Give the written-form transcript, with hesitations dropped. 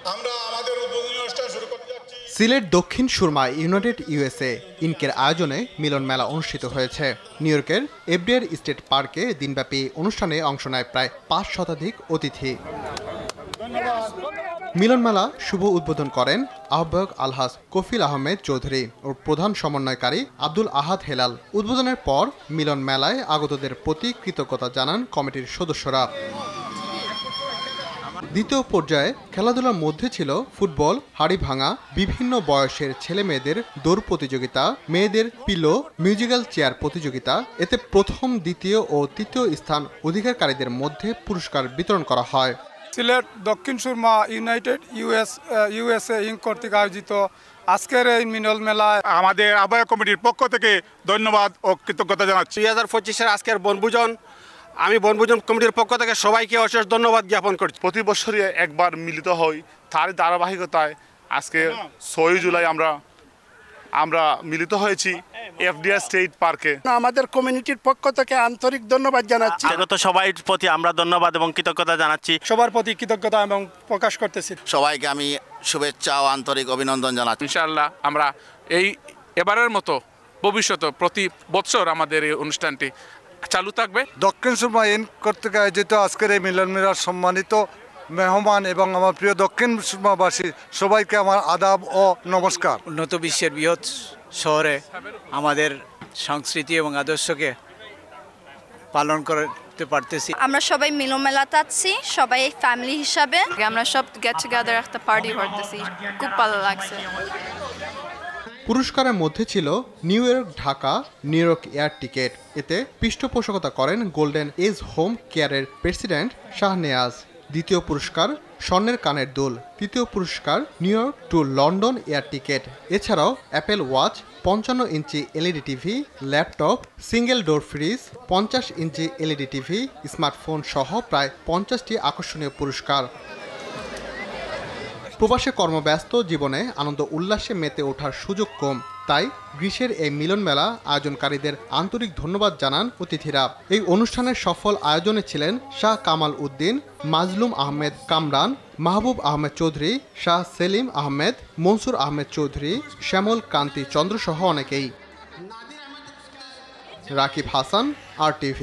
আমরা আমাদের উদ্বোধনী অনুষ্ঠান শুরু করতে যাচ্ছি। সিলেট দক্ষিণ সুরমা ইউনাইটেড ইউএসএ ইনকের আয়োজনে মিলন মেলা অনুষ্ঠিত হয়েছে। নিউ ইয়র্কের এফডিআর স্টেট পার্কে দিনব্যাপী অনুষ্ঠানে অংশ নেয় প্রায় ৫ শতাধিক অতিথি। মিলন মেলা শুভ উদ্বোধন করেন আহ্বায়ক আলহাজ কফিল আহমেদ চৌধুরী ও প্রধান সমন্বয়কারী আব্দুল আহাদ হেলাল। উদ্বোধনের পর মিলন মেলায় আগতদের প্রতি কৃতজ্ঞতা জানান কমিটির সদস্যরা। দ্বিতীয় পর্যায়ে খেলাধুলার মধ্যে ছিল ফুটবল, হাড়ি ভাঙা, বিভিন্ন বয়সের ছেলে মেয়েদের দৌড় প্রতিযোগিতা, মেয়েদের পিলো, মিউজিক্যাল চেয়ার প্রতিযোগিতা। এতে প্রথম, দ্বিতীয় ও তৃতীয় স্থান অধিকারীদের মধ্যে পুরস্কার বিতরণ করা হয়। Sylhet Dakshin Surma United USA ink কর্তৃক আয়োজিত আজকের এই মিলন মেলায় আমাদের আহ্বায়ক কমিটির পক্ষ থেকে ধন্যবাদ ও কৃতজ্ঞতা জানাচ্ছি। 2025-এর আজকের বনভোজন, আমি বনভোজন কমিটির পক্ষ থেকে সবাইকে অশেষ ধন্যবাদ জ্ঞাপন করছি। প্রতি বছরই একবার মিলিত হই, তার ধারাবাহিকতায় আজকে 6 জুলাই আমরা মিলিত হয়েছি এফডিআর স্টেট পার্কে। আমাদের কমিউনিটির পক্ষ থেকে আন্তরিক ধন্যবাদ জানাচ্ছি। আগত সবাই প্রতি আমরা ধন্যবাদ এবং কৃতজ্ঞতা জানাচ্ছি। সবার প্রতি কৃতজ্ঞতা এবং প্রকাশ করতেছি। সবাইকে আমি শুভেচ্ছা ও আন্তরিক অভিনন্দন জানাচ্ছি। ইনশাআল্লাহ আমরা এবারের মতো ভবিষ্যতে প্রতি বছর আমাদের এই অনুষ্ঠানটি চালু থাকবে। দক্ষিণ সুরমা ইনক কর্তৃক আয়োজিত আজকের এই মিলন মেলার সম্মানিত মেহমান এবং আমার প্রিয় দক্ষিণ সুরমাবাসী সবাইকে আমার আদাব ও নমস্কার। উন্নত বিশ্বের বৃহৎ শহরে আমাদের সংস্কৃতি এবং আদর্শকে পালন করতে পারতেছি। আমরা সবাই মিলন মেলাতে আছি, সবাই ফ্যামিলি হিসাবে আমরা সব গেট টুগেদার একটা পার্টি করতেছি, খুব ভালো লাগছে। পুরস্কারের মধ্যে ছিল New York Dhaka New York air ticket. এতে পৃষ্ঠপোষকতা করেন গোল্ডেন এজ হোম কেয়ারের প্রেসিডেন্ট শাহনেয়াজ। দ্বিতীয় পুরস্কার স্বর্ণের কানের দুল। তৃতীয় পুরস্কার New York to London air ticket. এছাড়াও Apple watch, 55 inch LED TV, laptop, single door fridge, 50 inch LED TV, smartphone সহ প্রায় 50টি আকর্ষণীয় পুরস্কার। প্রবাসে কর্মব্যস্ত জীবনে আনন্দ উল্লাসে মেতে ওঠার সুযোগ কম, তাই গ্রীষ্মের এই মিলন মেলা আয়োজনকারীদের আন্তরিক ধন্যবাদ জানান অতিথিরা। এই অনুষ্ঠানের সফল আয়োজনে ছিলেন শাহ কামাল উদ্দিন, মাজলুম আহমেদ কামরান, মাহবুব আহমেদ চৌধুরী, শাহ সেলিম আহমেদ, মনসুর আহমেদ চৌধুরী, শ্যামল কান্তি চন্দ্র সহ অনেকেই। রাকিব হাসান, RTV।